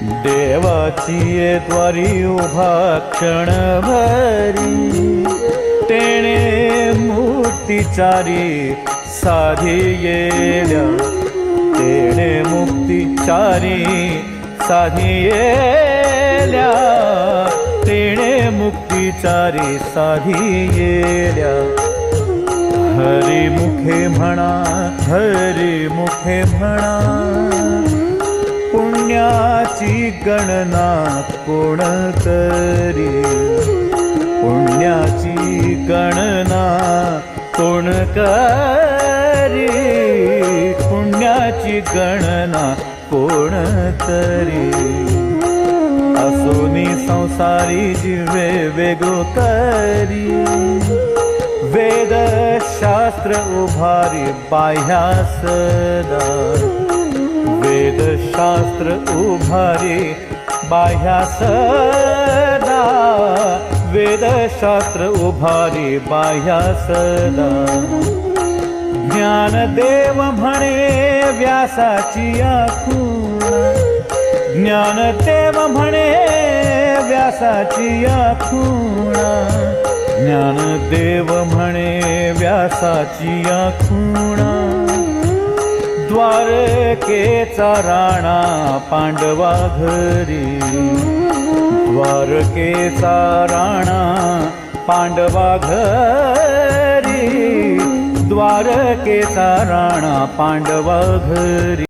देवाची ये द्वारी उभा क्षण भरी, तेणे मुक्तिचारी साधी येल्या, तेणे मुक्तिचारी साधी येल्या, तेणे मुक्तिचारी साधी येल्या। हरी मुखे म्हणा, हरी मुखे म्हणा, पुण्याची गणना कोण करी, पुण्याची गणना कोण करी, पुण्याची गणना कोण करी। असोनी संसारी जीवे वेगळो करी, वेद शास्त्र उभारी बाह्या सदा, वेद शास्त्र उभारी बाह्या सदा, वेद शास्त्र उभारी बाह्या सदा। ज्ञानदेव म्हणे व्यासाची आखुणा, ज्ञानदेव म्हणे व्यासाची आखुणा, ज्ञानदेव म्हणे व्यासाची आखुणा। द्वारकेचा राणा पांडवा घरी, द्वारकेचा राणा पांडवा घरी, द्वारकेचा राणा पांडवा घरी।